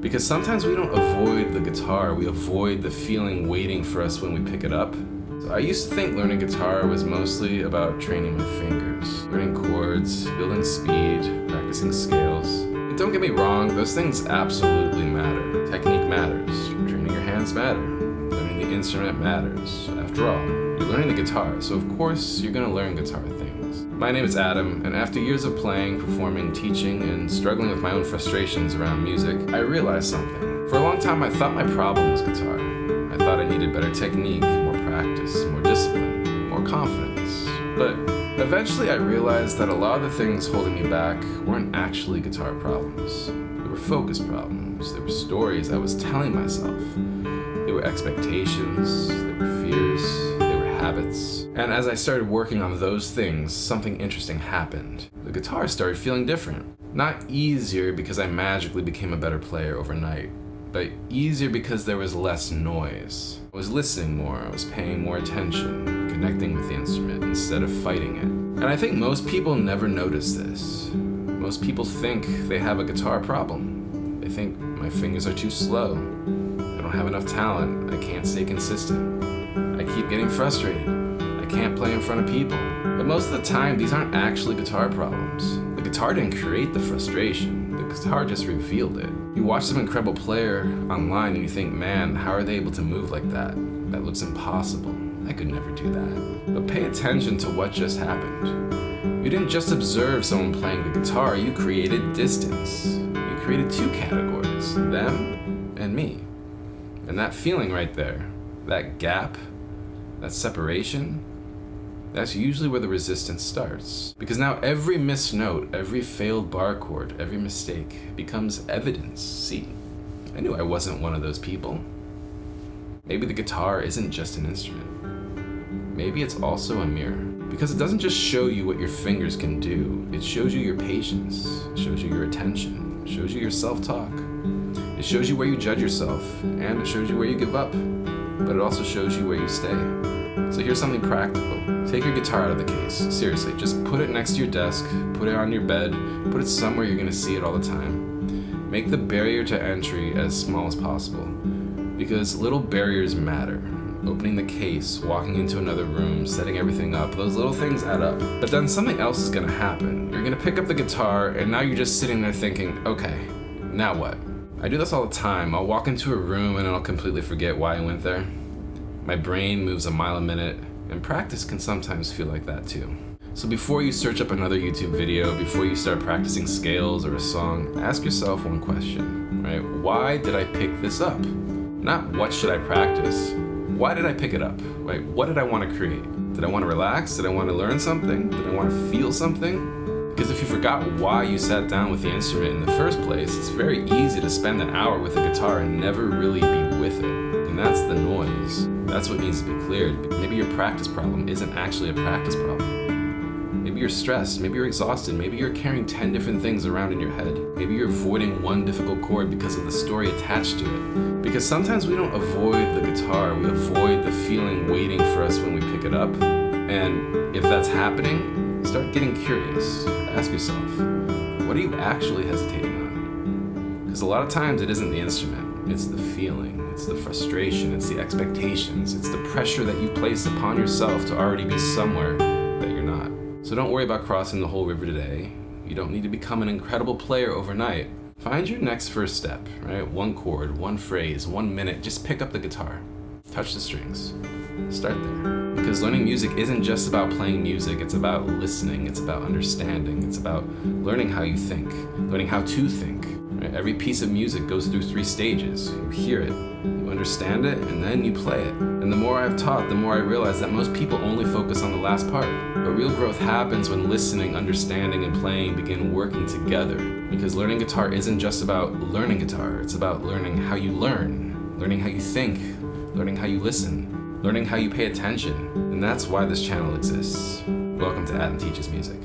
Because sometimes we don't avoid the guitar, we avoid the feeling waiting for us when we pick it up. So I used to think learning guitar was mostly about training my fingers, learning chords, building speed, practicing scales. And don't get me wrong, those things absolutely matter. Technique matters, training your hands matter, learning the instrument matters. After all, you're learning the guitar, so of course you're gonna learn guitar things. My name is Adam, and after years of playing, performing, teaching, and struggling with my own frustrations around music, I realized something. For a long time, I thought my problem was guitar. I thought I needed better technique, more practice, more discipline, more confidence. But eventually I realized that a lot of the things holding me back weren't actually guitar problems. They were focus problems. They were stories I was telling myself. They were expectations, they were fears, they were habits. And as I started working on those things, something interesting happened. The guitar started feeling different. Not easier because I magically became a better player overnight, but easier because there was less noise. I was listening more, I was paying more attention, connecting with the instrument instead of fighting it. And I think most people never notice this. Most people think they have a guitar problem. They think my fingers are too slow. I don't have enough talent. I can't stay consistent. I keep getting frustrated. I can't play in front of people. But most of the time, these aren't actually guitar problems. The guitar didn't create the frustration. The guitar just revealed it. You watch some incredible player online and you think, man, how are they able to move like that? That looks impossible. I could never do that. But pay attention to what just happened. You didn't just observe someone playing the guitar, you created distance. You created two categories, them and me. And that feeling right there, that gap, that separation, that's usually where the resistance starts. Because now every missed note, every failed bar chord, every mistake becomes evidence. See, I knew I wasn't one of those people. Maybe the guitar isn't just an instrument. Maybe it's also a mirror. Because it doesn't just show you what your fingers can do, it shows you your patience, it shows you your attention, it shows you your self-talk. It shows you where you judge yourself, and it shows you where you give up. But it also shows you where you stay. So here's something practical. Take your guitar out of the case. Seriously, just put it next to your desk, put it on your bed, put it somewhere you're gonna see it all the time. Make the barrier to entry as small as possible. Because little barriers matter. Opening the case, walking into another room, setting everything up, those little things add up. But then something else is gonna happen. You're gonna pick up the guitar, and now you're just sitting there thinking, okay, now what? I do this all the time. I'll walk into a room and I'll completely forget why I went there. My brain moves a mile a minute, and practice can sometimes feel like that too. So before you search up another YouTube video, before you start practicing scales or a song, ask yourself one question, right? Why did I pick this up? Not what should I practice? Why did I pick it up? Right? What did I want to create? Did I want to relax? Did I want to learn something? Did I want to feel something? Because if you forgot why you sat down with the instrument in the first place, it's very easy to spend an hour with a guitar and never really be with it. And that's the noise. That's what needs to be cleared. Maybe your practice problem isn't actually a practice problem. Maybe you're stressed, maybe you're exhausted, maybe you're carrying 10 different things around in your head. Maybe you're avoiding one difficult chord because of the story attached to it. Because sometimes we don't avoid the guitar, we avoid the feeling waiting for us when we pick it up. And if that's happening, start getting curious. Ask yourself, what are you actually hesitating on? Because a lot of times it isn't the instrument, it's the feeling, it's the frustration, it's the expectations, it's the pressure that you place upon yourself to already be somewhere that you're not. So don't worry about crossing the whole river today. You don't need to become an incredible player overnight. Find your next first step, right? One chord, one phrase, 1 minute, just pick up the guitar. Touch the strings. Start there. Because learning music isn't just about playing music, it's about listening, it's about understanding, it's about learning how you think, learning how to think. Right? Every piece of music goes through 3 stages. You hear it, you understand it, and then you play it. And the more I've taught, the more I realize that most people only focus on the last part. But real growth happens when listening, understanding, and playing begin working together. Because learning guitar isn't just about learning guitar, it's about learning how you learn, learning how you think, learning how you listen, learning how you pay attention. And that's why this channel exists. Welcome to Adam Teaches Music.